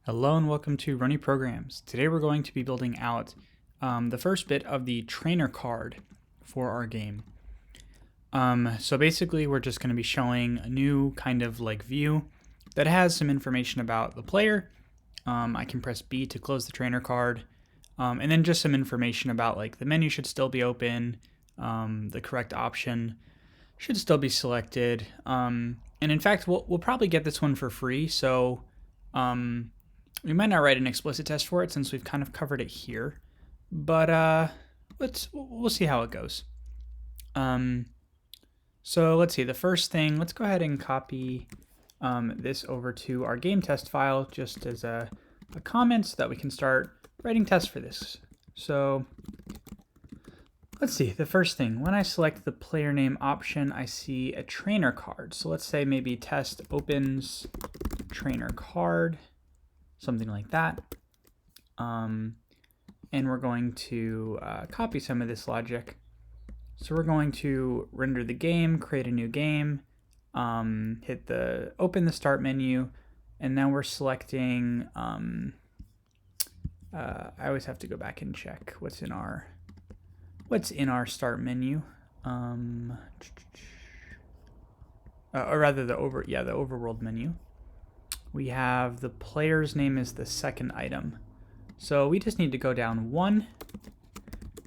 Hello and welcome to Runny Programs. Today we're going to be building out the first bit of the trainer card for our game. So basically we're just going to be showing a new kind of like view that has some information about the player. I can press B to close the trainer card, and then just some information about like the menu should still be open, the correct option should still be selected, and in fact we'll probably get this one for free, so we might not write an explicit test for it since we've kind of covered it here, but we'll see how it goes. So let's see, the first thing, let's go ahead and copy this over to our game test file just as a comment so that we can start writing tests for this. So let's see, the first thing, when I select the player name option, I see a trainer card. So let's say maybe test opens trainer card, something like that. And we're going to copy some of this logic. So we're going to render the game, create a new game, hit the open the start menu, and now we're selecting. I always have to go back and check what's in our start menu. Or rather the overworld menu. We have the player's name is the second item. So we just need to go down one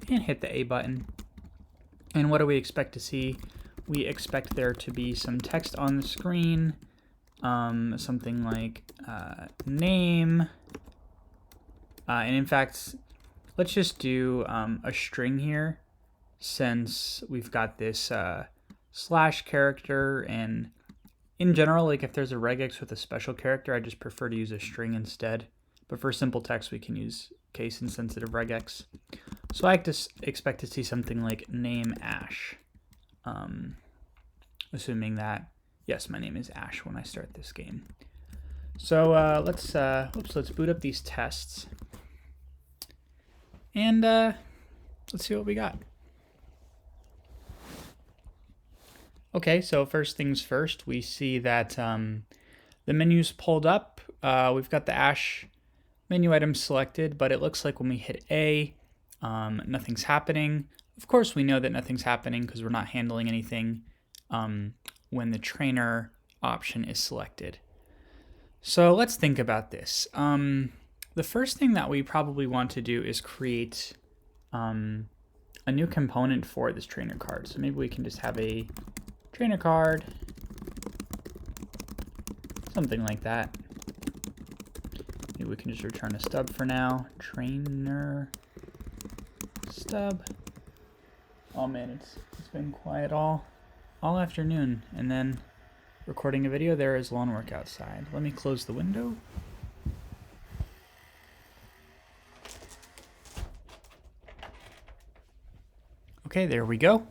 and hit the A button. And what do we expect to see? We expect there to be some text on the screen, something like name. And in fact, let's just do a string here since we've got this slash character, and in general, like if there's a regex with a special character, I just prefer to use a string instead. But for simple text, we can use case-insensitive regex. So I expect to see something like name Ash, assuming that, yes, my name is Ash when I start this game. So let's boot up these tests, and let's see what we got. Okay, so first things first, we see that the menu's pulled up. We've got the Ash menu item selected, but it looks like when we hit A, nothing's happening. Of course, we know that nothing's happening because we're not handling anything when the trainer option is selected. So let's think about this. The first thing that we probably want to do is create a new component for this trainer card. So maybe we can just have a trainer card, something like that. Maybe we can just return a stub for now. Trainer stub. Oh man, it's been quiet all afternoon, and then recording a video. There is lawn work outside. Let me close the window. Okay, there we go.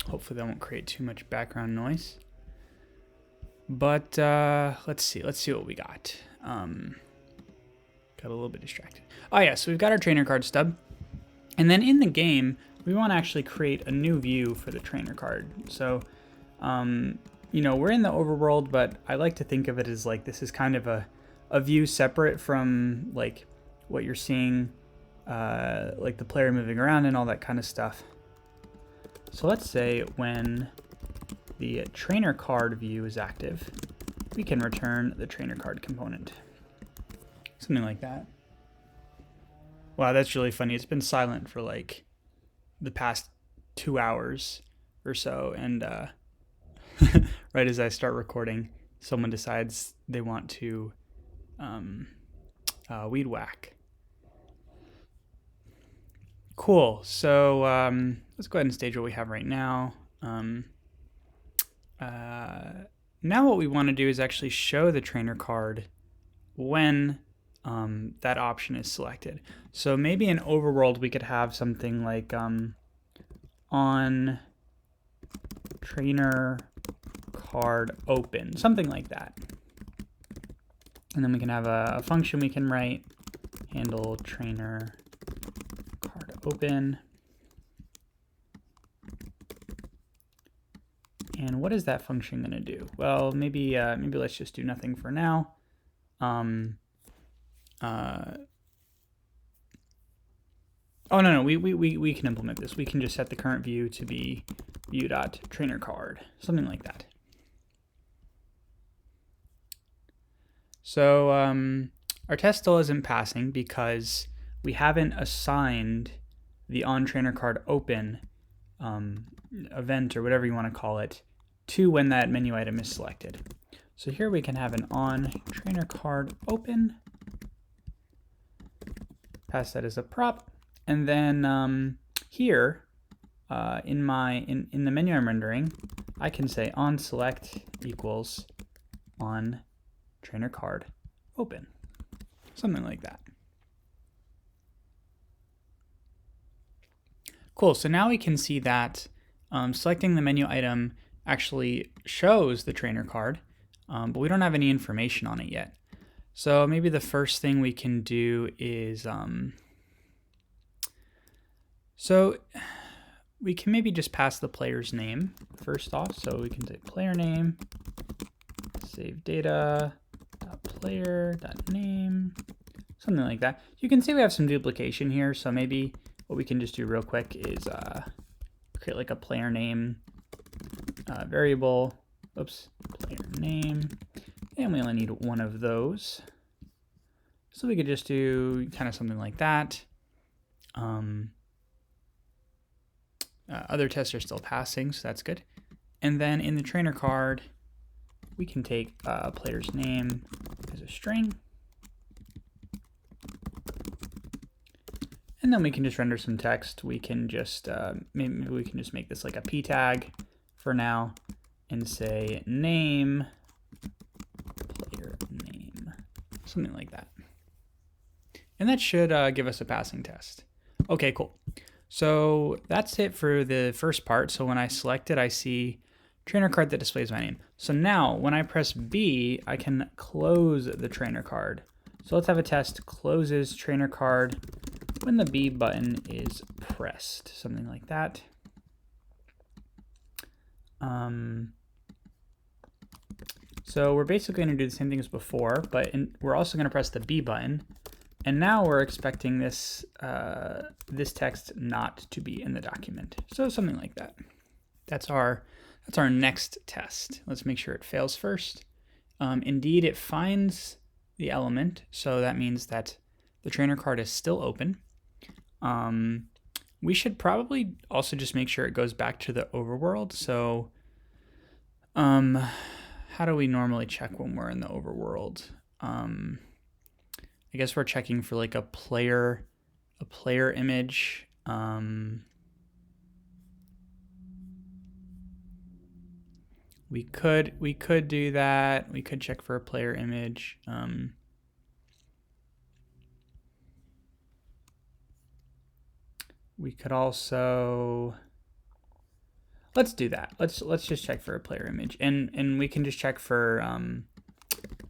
Hopefully that won't create too much background noise. But let's see what we got. Got a little bit distracted. Oh yeah, so we've got our trainer card stub. And then in the game, we want to actually create a new view for the trainer card. So, you know, we're in the overworld, but I like to think of it as like this is kind of a view separate from like what you're seeing, like the player moving around and all that kind of stuff. So let's say when the trainer card view is active, we can return the trainer card component. Something like that. Wow, that's really funny. It's been silent for like the past 2 hours or so, and right as I start recording, someone decides they want to weed whack. Cool. So let's go ahead and stage what we have right now. Now what we want to do is actually show the trainer card when that option is selected. So maybe in overworld we could have something like on trainer card open, something like that. And then we can have a function we can write, handle trainer card open. And what is that function going to do? Well, maybe let's just do nothing for now. Oh, no, we can implement this. We can just set the current view to be view.trainercard, something like that. So our test still isn't passing because we haven't assigned the onTrainerCardOpen event, or whatever you want to call it, to when that menu item is selected. So here we can have an onTrainerCardOpen, pass that as a prop, and then here in the menu I'm rendering, I can say onSelect equals onTrainerCardOpen, something like that. Cool, so now we can see that selecting the menu item actually shows the trainer card, but we don't have any information on it yet. So maybe the first thing we can do is, so we can maybe just pass the player's name first off. So we can say player name, save data, .player.name, something like that. You can see we have some duplication here, so maybe what we can just do real quick is create like a player name variable, player name, and we only need one of those. So we could just do kind of something like that. Other tests are still passing, so that's good. And then in the trainer card, we can take player's name as a string. And then we can just render some text. We can just, maybe we can just make this like a p tag for now and say name, player name, something like that. And that should give us a passing test. Okay, cool. So that's it for the first part. So when I select it, I see trainer card that displays my name. So now when I press B, I can close the trainer card. So let's have a test, closes trainer card when the B button is pressed, something like that. So we're basically going to do the same thing as before, but we're also going to press the B button. And now we're expecting this this text not to be in the document. So something like that. That's our next test. Let's make sure it fails first. Indeed, it finds the element, so that means that the trainer card is still open. We should probably also just make sure it goes back to the overworld. So how do we normally check when we're in the overworld? I guess we're checking for like a player image. We could do that. We could check for a player image. We could also, let's do that. Let's just check for a player image, and we can just check for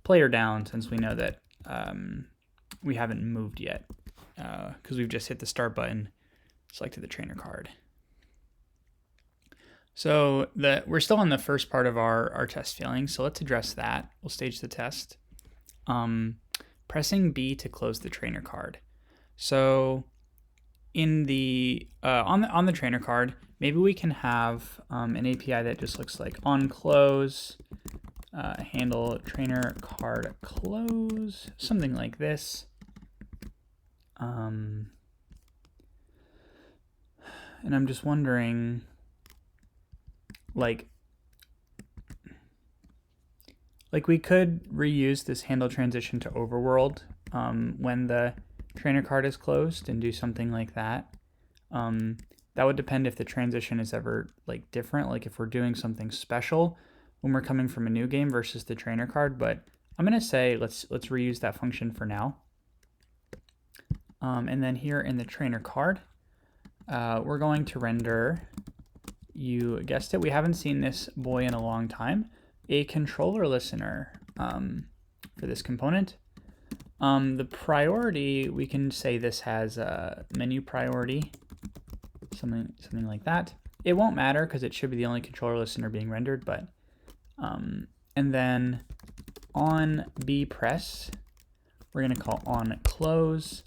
player down, since we know that we haven't moved yet, because we've just hit the start button, selected the trainer card. So we're still in the first part of our test failing, so let's address that. We'll stage the test. Pressing B to close the trainer card. So in the on the trainer card, maybe we can have an API that just looks like onClose, handle trainer card close, something like this. And I'm just wondering, like we could reuse this handle transition to overworld when the trainer card is closed and do something like that. That would depend if the transition is ever like different, like if we're doing something special when we're coming from a new game versus the trainer card. But I'm gonna say let's reuse that function for now. And then here in the trainer card, we're going to render, you guessed it, we haven't seen this boy in a long time, a controller listener for this component. The priority, we can say this has a menu priority, something like that. It won't matter because it should be the only controller listener being rendered, but and then on B press, we're going to call onClose.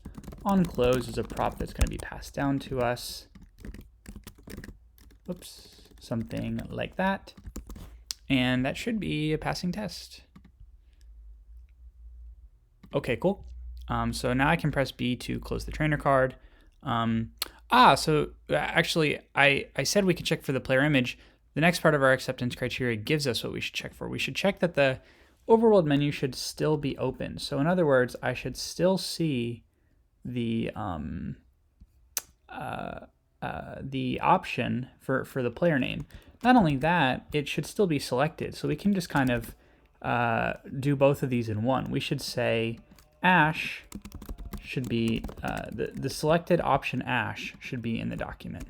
OnClose is a prop that's going to be passed down to us. Oops, something like that. And that should be a passing test. Okay, cool. So now I can press B to close the trainer card. So actually I said we could check for the player image. The next part of our acceptance criteria gives us what we should check for. We should check that the overworld menu should still be open. So in other words, I should still see the option for the player name. Not only that, it should still be selected. So we can just kind of do both of these in one. We should say Ash should be, the selected option Ash should be in the document.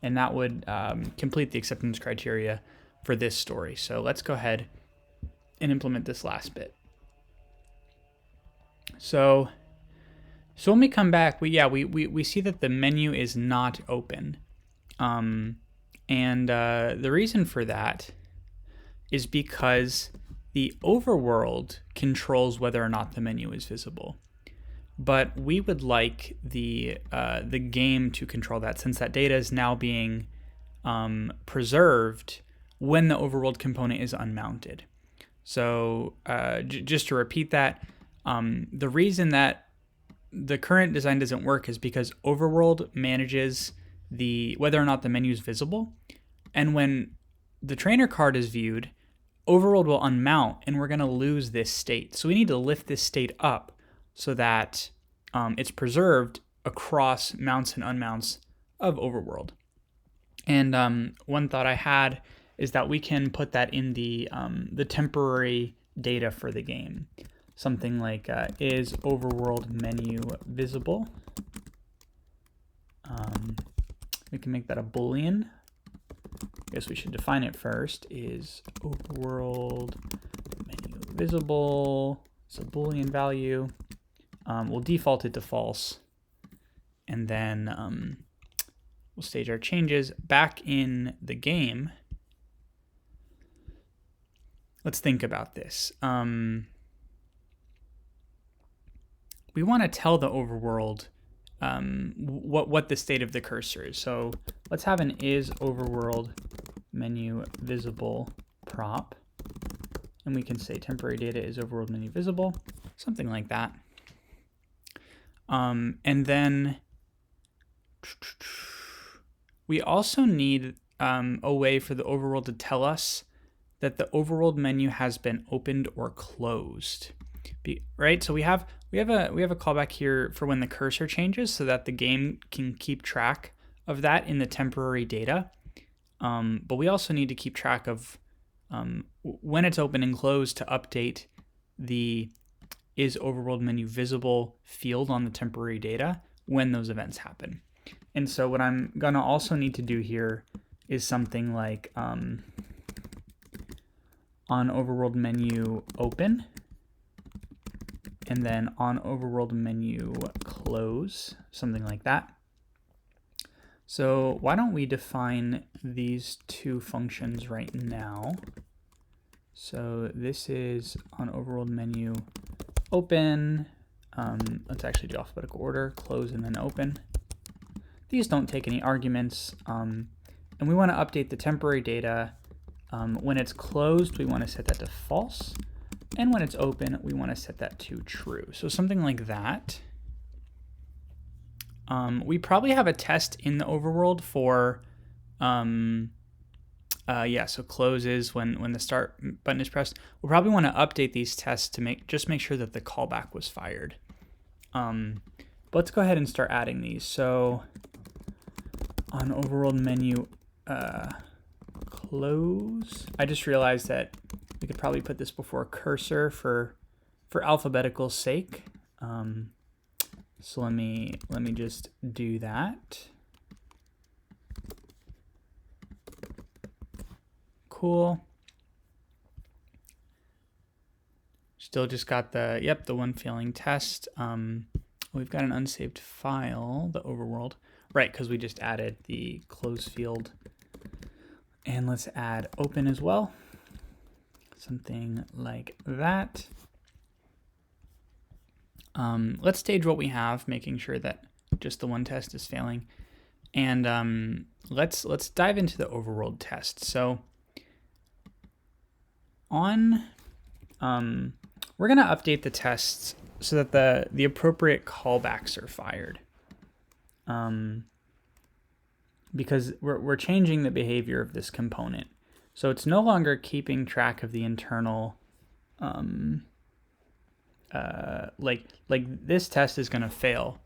And that would complete the acceptance criteria for this story. So let's go ahead and implement this last bit. So when we come back, we see that the menu is not open. The reason for that is because the overworld controls whether or not the menu is visible. But we would like the game to control that, since that data is now being preserved when the overworld component is unmounted. So just to repeat that, the reason that the current design doesn't work is because overworld manages whether or not the menu is visible, and when the trainer card is viewed, overworld will unmount and we're going to lose this state. So we need to lift this state up so that it's preserved across mounts and unmounts of overworld. And one thought I had is that we can put that in the temporary data for the game. Something like is overworld menu visible? We can make that a Boolean. I guess we should define it first. Is overworld menu visible? It's a Boolean value. We'll default it to false. And then we'll stage our changes back in the game. Let's think about this. We want to tell the overworld what the state of the cursor is. So let's have an is overworld menu visible prop. And we can say temporary data is overworld menu visible, something like that. And then we also need a way for the overworld to tell us that the overworld menu has been opened or closed. Right? So we have a callback here for when the cursor changes, so that the game can keep track of that in the temporary data. But we also need to keep track of when it's open and closed to update the is overworld menu visible field on the temporary data when those events happen. And so what I'm gonna also need to do here is something like on overworld menu open, and then on overworld menu close, something like that. So why don't we define these two functions right now? So this is on overworld menu open. Let's actually do alphabetical order, close and then open. These don't take any arguments. And we want to update the temporary data. When it's closed, we want to set that to false. And when it's open, we want to set that to true. So something like that. We probably have a test in the overworld for, so close is when the start button is pressed. We'll probably want to update these tests to make sure that the callback was fired. But let's go ahead and start adding these. So on overworld menu close, I just realized that we could probably put this before cursor for alphabetical sake. So let me just do that. Cool. Still just got the one failing test. We've got an unsaved file, the overworld, right? Because we just added the close field. And let's add open as well. Something like that. let's stage what we have, making sure that just the one test is failing. And let's dive into the overworld test. So on, we're gonna update the tests so that the appropriate callbacks are fired. Because we're changing the behavior of this component. So it's no longer keeping track of the internal, like this test is gonna fail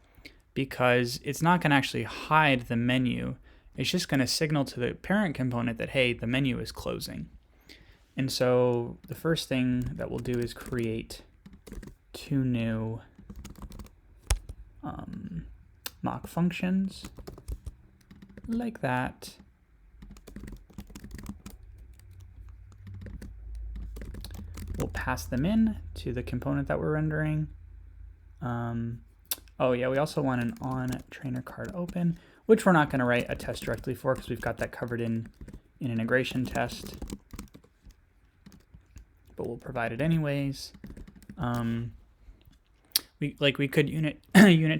because it's not gonna actually hide the menu. It's just gonna signal to the parent component that, hey, the menu is closing. And so the first thing that we'll do is create 2 new mock functions like that. We'll pass them in to the component that we're rendering. Oh yeah, we also want an on trainer card open, which we're not going to write a test directly for because we've got that covered in integration test. But we'll provide it anyways. We could unit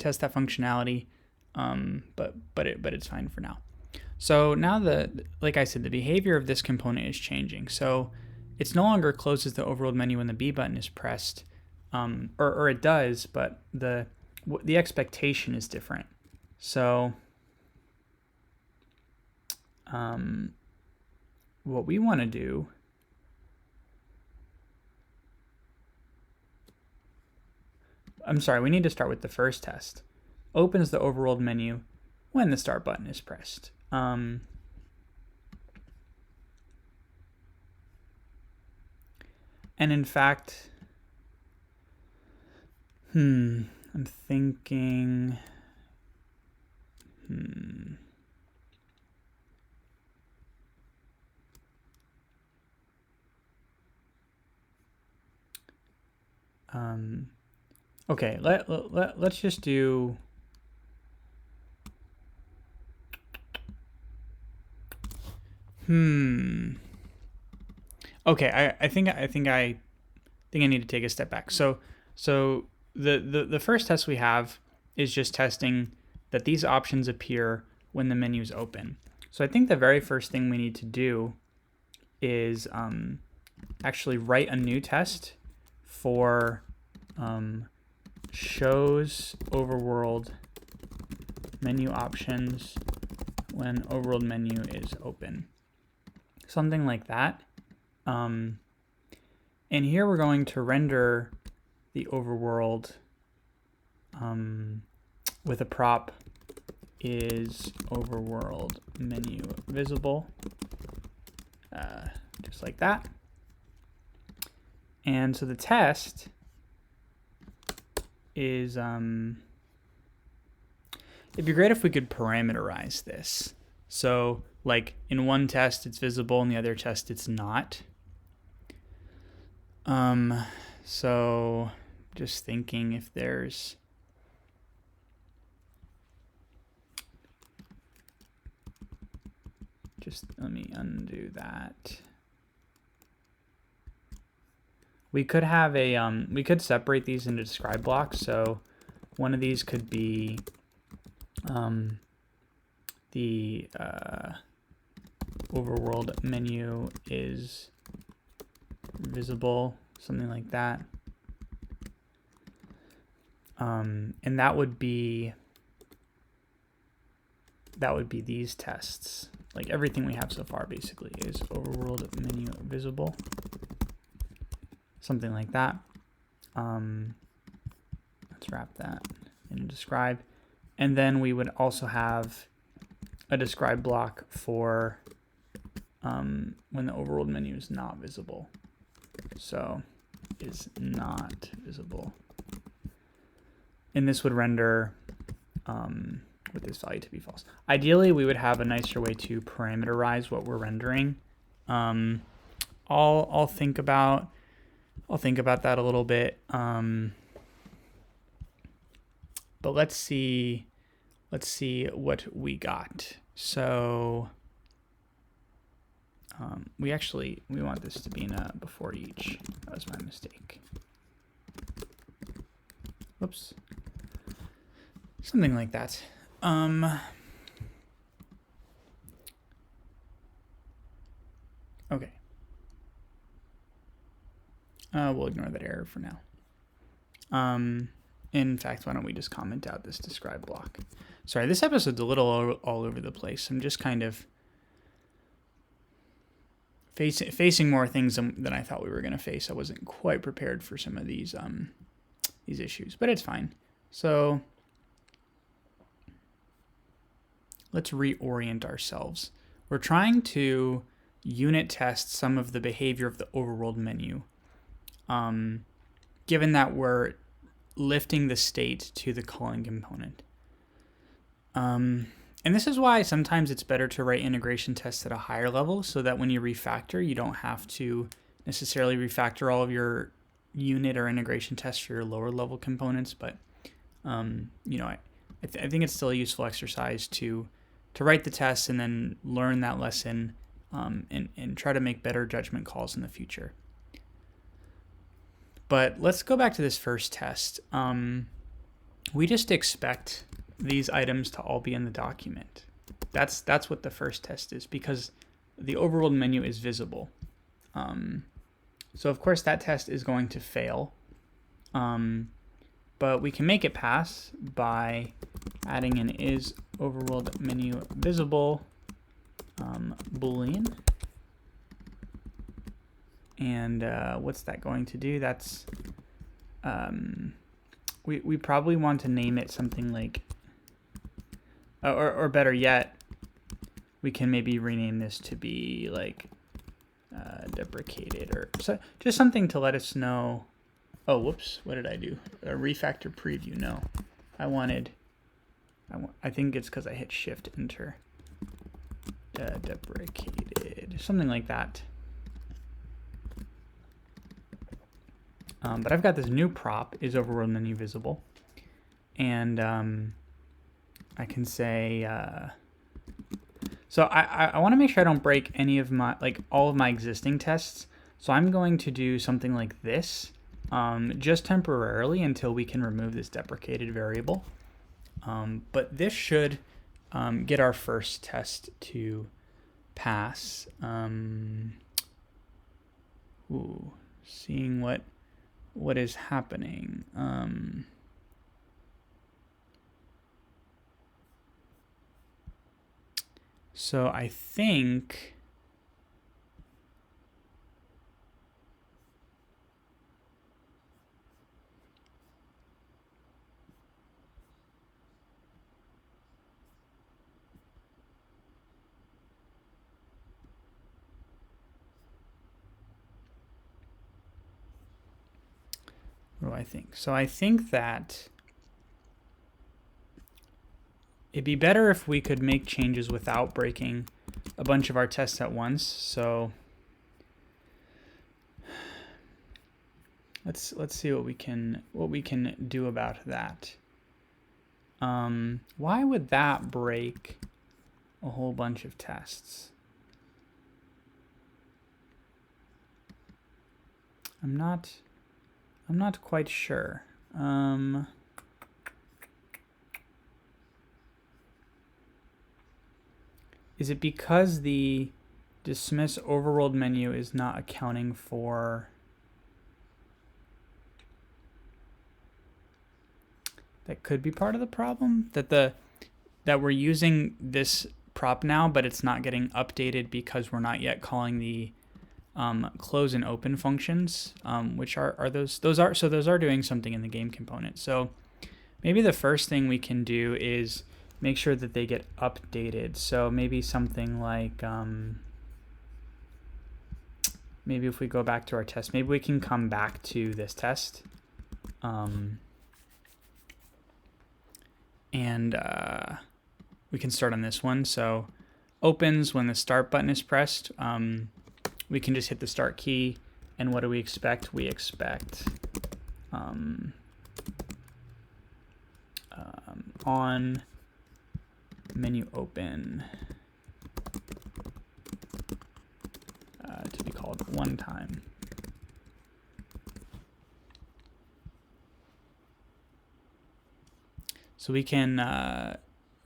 test that functionality, but it's fine for now. So now like I said, the behavior of this component is changing. So it's no longer closes the overworld menu when the B button is pressed, or it does, but the expectation is different. So what we want to do we need to start with the first test. Opens the overworld menu when the start button is pressed. And in fact, I'm thinking, okay, let's just do okay, I think I need to take a step back. So the first test we have is just testing that these options appear when the menu is open. So I think the very first thing we need to do is actually write a new test for shows overworld menu options when overworld menu is open. Something like that. And here we're going to render the overworld with a prop is overworld menu visible, just like that. And so the test is, it'd be great if we could parameterize this. So like in one test it's visible, in the other test it's not. So just thinking if there's let me undo that. We could have a we could separate these into describe blocks. So one of these could be the overworld menu is visible, something like that. And that would be these tests. Like everything we have so far basically is overworld menu visible, something like that. Let's wrap that in describe. And then we would also have a describe block for when the overworld menu is not visible. So is not visible. And this would render with this value to be false. Ideally, we would have a nicer way to parameterize what we're rendering. I'll think about that a little bit. But let's see what we got. So we want this to be in a before each. That was my mistake. Whoops. Something like that. Okay. We'll ignore that error for now. In fact, why don't we just comment out this describe block? Sorry, this episode's a little all over the place. I'm just kind of facing more things than I thought we were going to face. I wasn't quite prepared for some of these issues, but it's fine. So let's reorient ourselves. We're trying to unit test some of the behavior of the overworld menu. Given that we're lifting the state to the calling component. And this is why sometimes it's better to write integration tests at a higher level so that when you refactor, you don't have to necessarily refactor all of your unit or integration tests for your lower level components. But, you know, I think it's still a useful exercise to write the tests and then learn that lesson and try to make better judgment calls in the future. But let's go back to this first test. We just expect these items to all be in the document. That's what the first test is, because the overworld menu is visible. So of course that test is going to fail. But we can make it pass by adding an is overworld menu visible boolean. And what's that going to do? That's we probably want to name it something like, or better yet, we can maybe rename this to be like deprecated, or so, just something to let us know. Oh, whoops! What did I do? A refactor preview? No, I think it's because I hit Shift Enter. Deprecated, something like that. But I've got this new prop, is overworld menu visible, and I can say, so I want to make sure I don't break any of my, all of my existing tests. So I'm going to do something like this, just temporarily until we can remove this deprecated variable. But this should get our first test to pass. Seeing what is happening. So I think what do I think? So I think that it'd be better if we could make changes without breaking a bunch of our tests at once. So let's see what we can do about that. Why would that break a whole bunch of tests? I'm not quite sure. Is it because the dismiss overworld menu is not accounting for that? Could be part of the problem, that we're using this prop now, but it's not getting updated because we're not yet calling the close and open functions, which are those are doing something in the game component. So maybe the first thing we can do is make sure that they get updated. So maybe something like, maybe if we go back to our test, maybe we can come back to this test. And we can start on this one. So opens when the start button is pressed. We can just hit the start key. And what do we expect? We expect on menu open to be called one time. So we can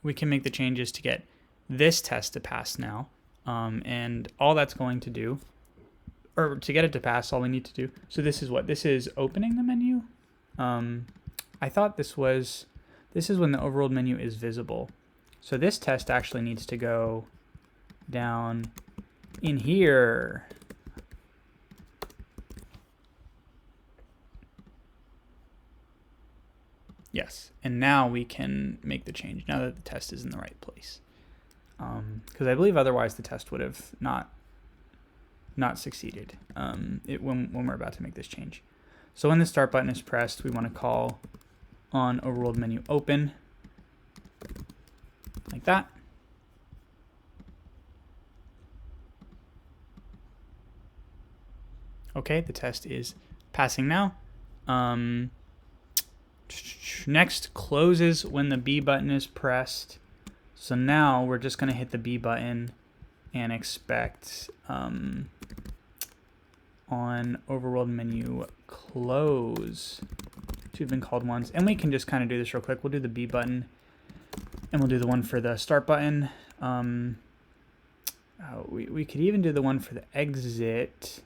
make the changes to get this test to pass now. And all that's going to do, or to get it to pass, all we need to do. So this is what? This is opening the menu. I thought this is when the overworld menu is visible. So this test actually needs to go down in here. Yes, and now we can make the change now that the test is in the right place. Because I believe otherwise the test would have not succeeded when we're about to make this change. So when the start button is pressed, we want to call on overworld menu open, like that. Okay, the test is passing now. Next closes when the B button is pressed. So now we're just going to hit the B button and expect on overworld menu close to have been called once. And we can just kind of do this real quick. We'll do the B button and we'll do the one for the start button. We could even do the one for the exit.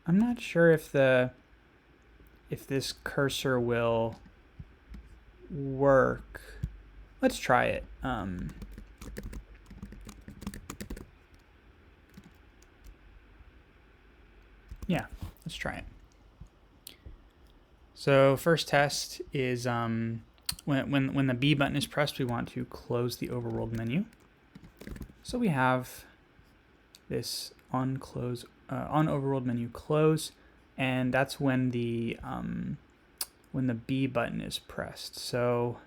I'm not sure if this cursor will work. Let's try it. Yeah, let's try it. So first test is when the B button is pressed, we want to close the overworld menu. So we have this on overworld menu close, and that's when the B button is pressed. So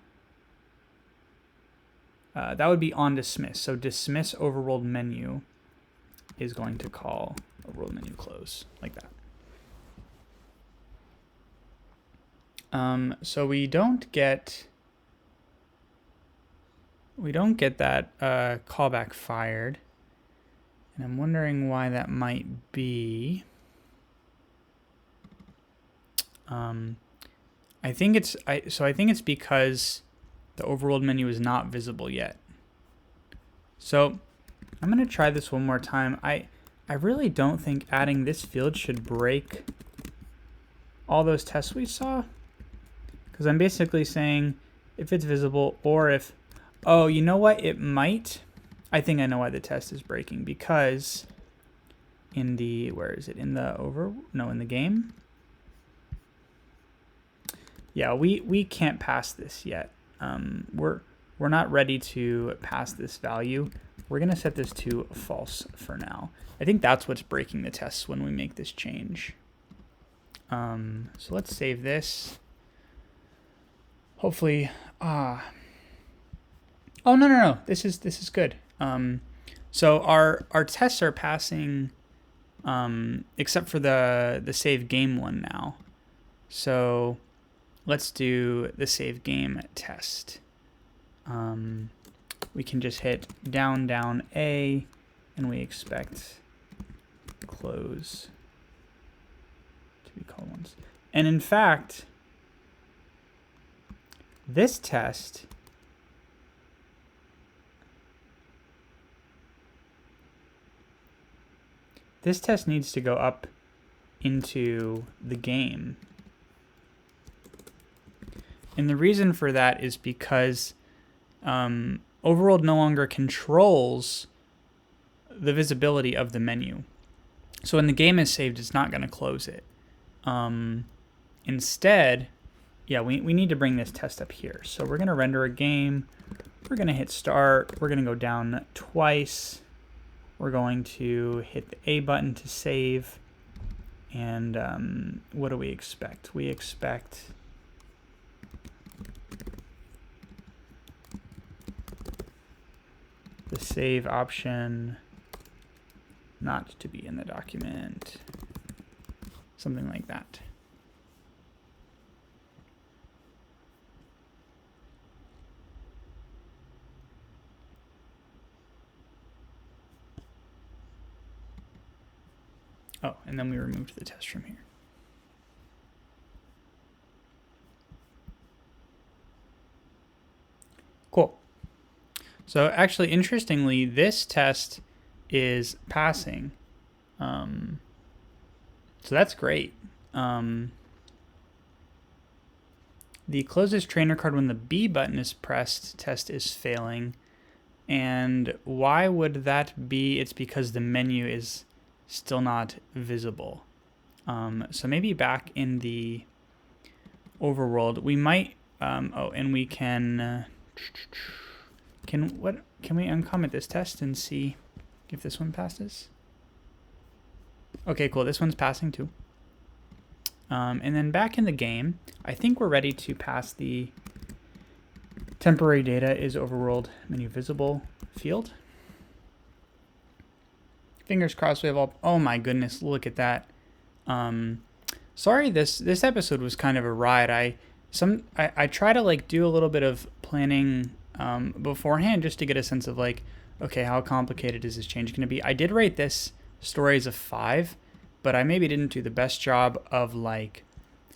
that would be on dismiss. So dismiss overworld menu is going to call overworld menu close, like that. So we don't get that callback fired, and I'm wondering why that might be. I think it's because the overworld menu is not visible yet. So I'm gonna try this one more time. I really don't think adding this field should break all those tests we saw, because I'm basically saying if it's visible or if, oh, you know what, it might. I think I know why the test is breaking, because in the, where is it? In the game? Yeah, we can't pass this yet. We're not ready to pass this value. We're gonna set this to false for now. I think that's what's breaking the tests when we make this change. So let's save this. Hopefully, oh no, this is good. So our tests are passing, except for the save game one now. So let's do the save game test. We can just hit down A, and we expect close to be called once. And in fact, this test needs to go up into the game. And the reason for that is because Overworld no longer controls the visibility of the menu. So when the game is saved, it's not going to close it. Instead, yeah, we need to bring this test up here. So we're going to render a game. We're going to hit start. We're going to go down twice. We're going to hit the A button to save. And what do we expect? We expect the save option not to be in the document. Something like that. Oh, and then we removed the test from here. Cool. So actually, interestingly, this test is passing. So that's great. The closes trainer card when the B button is pressed test is failing. And why would that be? It's because the menu is still not visible. So maybe back in the overworld, we might, and we can we uncomment this test and see if this one passes? Okay, cool. This one's passing too. And then back in the game, I think we're ready to pass the temporary data is overworld menu visible field. Fingers crossed we have all. Oh my goodness, look at that. Sorry, this episode was kind of a ride. I try to like do a little bit of planning beforehand just to get a sense of like, okay, how complicated is this change going to be? I did rate this story as a 5, but I maybe didn't do the best job of like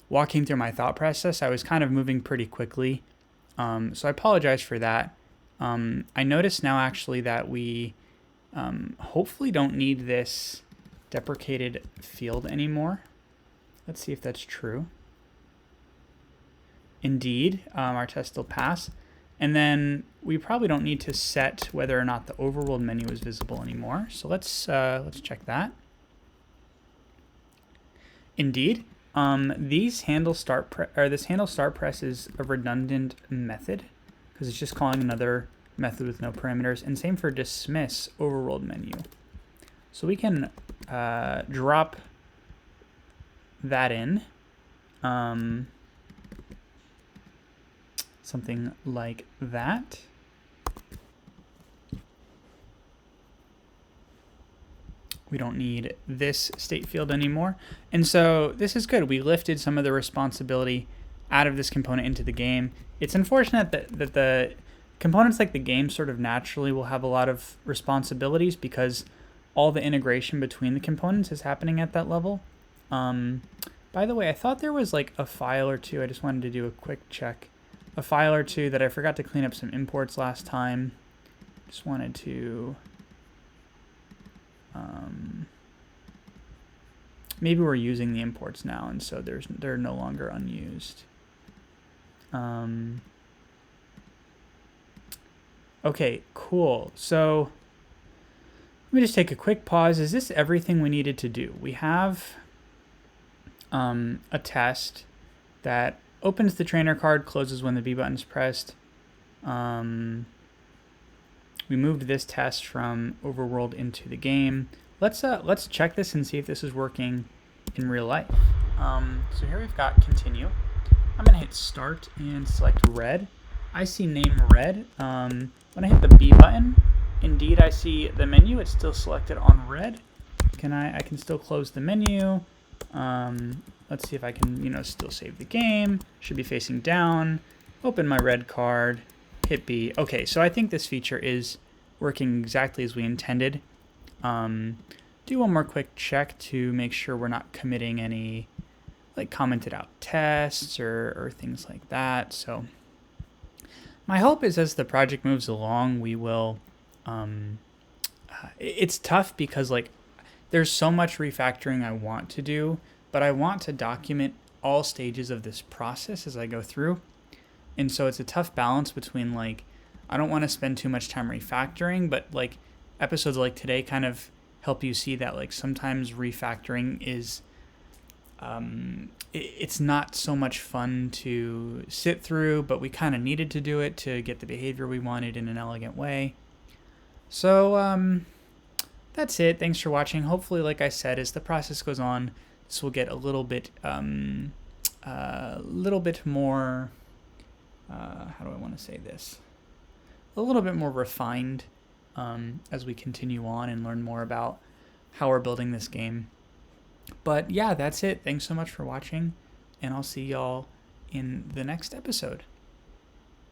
walking through my thought process. I was kind of moving pretty quickly. So I apologize for that. I notice now actually that we hopefully don't need this deprecated field anymore. Let's see if that's true. Indeed, our test will pass. And then we probably don't need to set whether or not the overworld menu is visible anymore. So let's check that. Indeed, this handle start press is a redundant method because it's just calling another method with no parameters. And same for dismiss overworld menu. So we can drop that in. Something like that. We don't need this state field anymore. And so this is good. We lifted some of the responsibility out of this component into the game. It's unfortunate that the components like the game sort of naturally will have a lot of responsibilities because all the integration between the components is happening at that level. By the way, I thought there was like a file or two. I just wanted to do a quick check. A file or two that I forgot to clean up some imports last time. Just wanted to... maybe we're using the imports now, and so they're no longer unused. Okay, cool. So let me just take a quick pause. Is this everything we needed to do? We have a test that opens the trainer card, closes when the B button is pressed. We moved this test from overworld into the game. Let's check this and see if this is working in real life. So here we've got continue. I'm gonna hit start and select red. I see name red. When I hit the B button, indeed I see the menu. It's still selected on red. I can still close the menu. Let's see if I can, still save the game. Should be facing down. Open my red card. Hit B. Okay, so I think this feature is working exactly as we intended. Do one more quick check to make sure we're not committing any like commented out tests or things like that. So my hope is as the project moves along, we will, it's tough because like there's so much refactoring I want to do, but I want to document all stages of this process as I go through. And so it's a tough balance between like, I don't want to spend too much time refactoring, but like episodes like today kind of help you see that like sometimes refactoring is, it's not so much fun to sit through, but we kind of needed to do it to get the behavior we wanted in an elegant way. So that's it. Thanks for watching. Hopefully, like I said, as the process goes on, this will get a little bit more, how do I want to say this? A little bit more refined as we continue on and learn more about how we're building this game. But yeah, that's it. Thanks so much for watching, and I'll see y'all in the next episode.